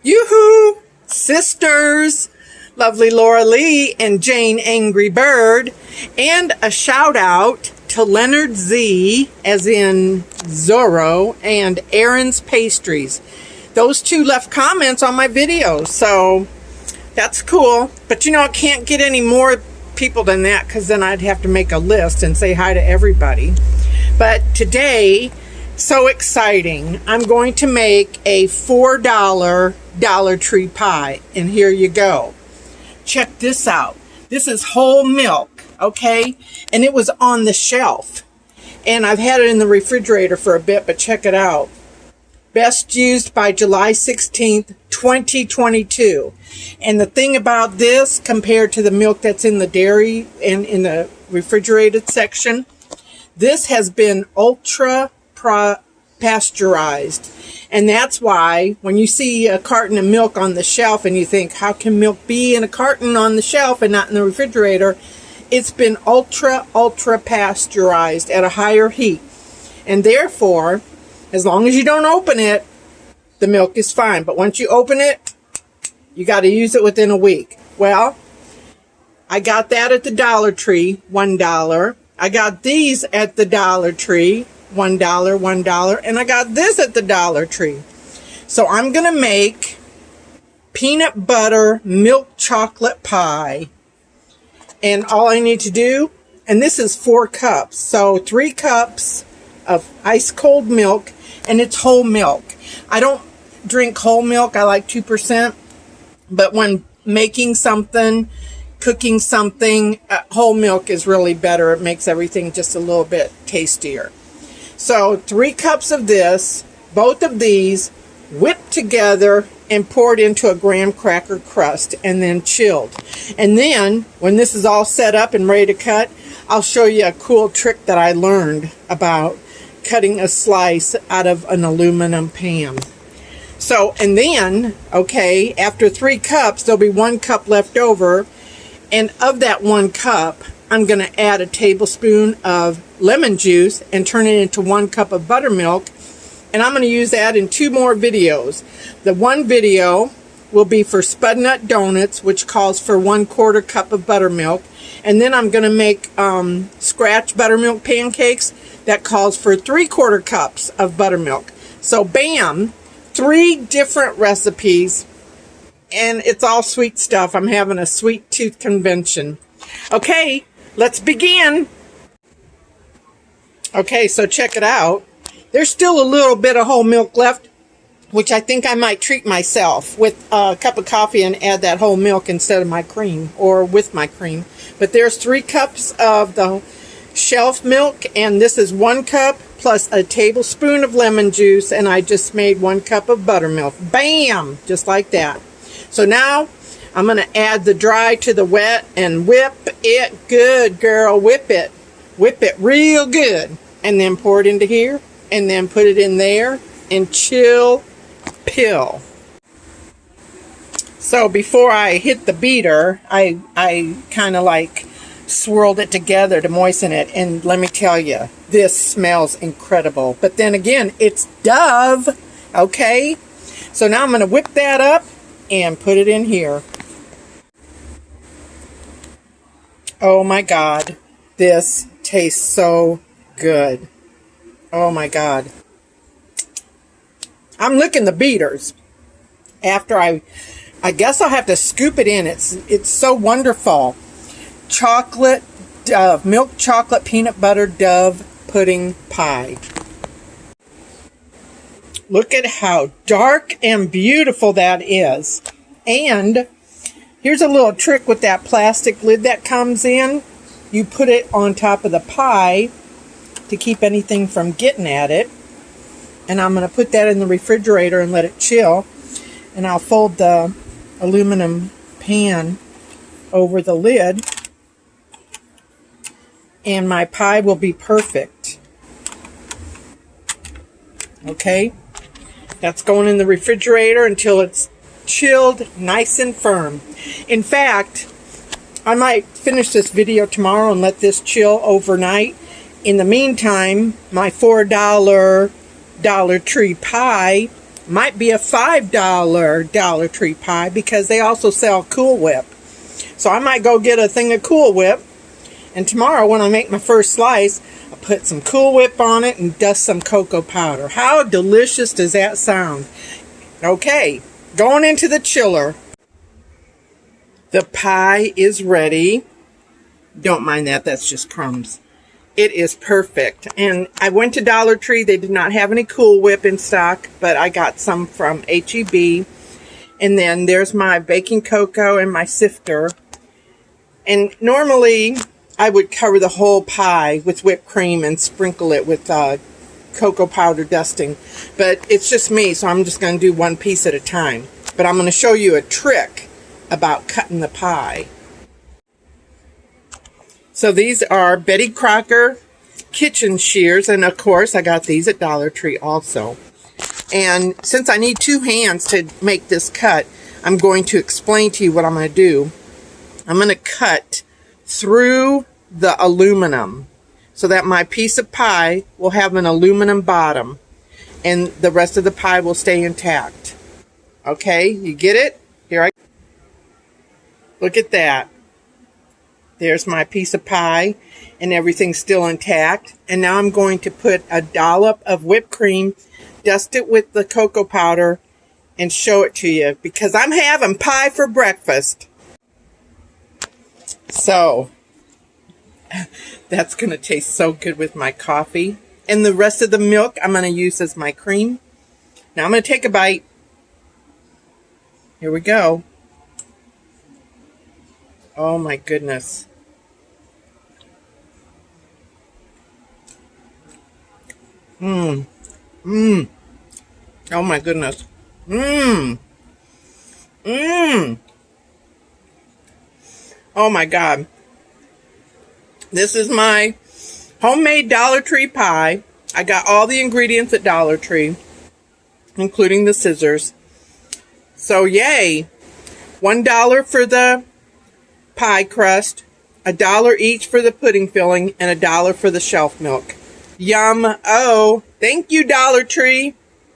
Yoo-hoo! Sisters! Lovely Laura Lee and Jane Angry Bird. And a shout out to Leonard Z, as in Zorro, and Aaron's Pastries. Those two left comments on my videos, so that's cool. But you know, I can't get any more people than that, because then I'd have to make a list and say hi to everybody. But today, so exciting, I'm going to make a $4 Dollar Tree pie, and here you go. Check this out. This is whole milk, okay? And it was on the shelf, and I've had it in the refrigerator for a bit, but check it out. Best used by July 16th, 2022. And the thing about this, compared to the milk that's in the dairy and in the refrigerated section, this has been ultra pasteurized. And that's why when you see a carton of milk on the shelf and you think, how can milk be in a carton on the shelf and not in the refrigerator? It's been ultra pasteurized at a higher heat. And therefore, as long as you don't open it, the milk is fine. But once you open it, you got to use it within a week. Well, I got that at the Dollar Tree, $1. I got these at the Dollar Tree, $1, and I got this at the Dollar Tree. So I'm going to make peanut butter milk chocolate pie. And all I need to do, and this is 4 cups, so 3 cups of ice cold milk, and it's whole milk. I don't drink whole milk, I like 2%, but when making something, cooking something, whole milk is really better. It makes everything just a little bit tastier. So 3 cups of this, both of these, whipped together and poured into a graham cracker crust and then chilled. And then when this is all set up and ready to cut, I'll show you a cool trick that I learned about cutting a slice out of an aluminum pan. So, and then, okay, after 3 cups, there'll be 1 cup left over. And of that 1 cup, I'm going to add a tablespoon of lemon juice and turn it into 1 cup of buttermilk. And I'm going to use that in 2 more videos. The one video will be for Spud Nut Donuts, which calls for 1/4 cup of buttermilk. And then I'm going to make scratch buttermilk pancakes that calls for 3/4 cups of buttermilk. So bam, 3 different recipes, and it's all sweet stuff. I'm having a sweet tooth convention. Okay, let's begin. Okay, so check it out. There's still a little bit of whole milk left, which I think I might treat myself with a cup of coffee and add that whole milk instead of my cream, or with my cream. But there's 3 cups of the shelf milk, and this is 1 cup plus a tablespoon of lemon juice, and I just made 1 cup of buttermilk. Bam! Just like that. So now I'm going to add the dry to the wet and whip it good, girl. Whip it. Whip it real good. And then pour it into here, and then put it in there, and chill pill. So before I hit the beater, I kind of like swirled it together to moisten it, and let me tell you, this smells incredible. But then again, it's Dove, okay? So now I'm going to whip that up and put it in here. Oh my God, this tastes so good. Oh my God. I'm licking the beaters. After I guess I'll have to scoop it in. It's so wonderful. Chocolate Dove, milk chocolate peanut butter Dove pudding pie. Look at how dark and beautiful that is. And here's a little trick with that plastic lid that comes in. You put it on top of the pie to keep anything from getting at it. And I'm going to put that in the refrigerator and let it chill. And I'll fold the aluminum pan over the lid, and my pie will be perfect. Okay, that's going in the refrigerator until it's chilled nice and firm. In fact, I might finish this video tomorrow and let this chill overnight. In the meantime, my $4 Dollar Tree pie might be a $5 Dollar Tree pie because they also sell Cool Whip. So I might go get a thing of Cool Whip, and tomorrow when I make my first slice, I'll put some Cool Whip on it and dust some cocoa powder. How delicious does that sound? Okay, going into the chiller. The pie is ready. Don't mind that, that's just crumbs. It is perfect. And I went to Dollar Tree. They did not have any Cool Whip in stock, but I got some from H-E-B. And then there's my baking cocoa and my sifter. And normally I would cover the whole pie with whipped cream and sprinkle it with cocoa powder dusting. But it's just me, so I'm just going to do one piece at a time. But I'm going to show you a trick about cutting the pie. So these are Betty Crocker kitchen shears, and of course I got these at Dollar Tree also. And since I need two hands to make this cut, I'm going to explain to you what I'm going to do. I'm going to cut through the aluminum so that my piece of pie will have an aluminum bottom and the rest of the pie will stay intact. Okay, you get it? Here I look at that. There's my piece of pie and everything's still intact. And now I'm going to put a dollop of whipped cream, dust it with the cocoa powder, and show it to you because I'm having pie for breakfast. So that's going to taste so good with my coffee. And the rest of the milk I'm going to use as my cream. Now I'm going to take a bite. Here we go. Oh my goodness. Oh my goodness. Oh my God. This is my homemade Dollar Tree pie. I got all the ingredients at Dollar Tree, including the scissors. So yay. $1 for the pie crust, $1 each for the pudding filling, and $1 for the shelf milk. Yum. Oh, thank you, Dollar Tree.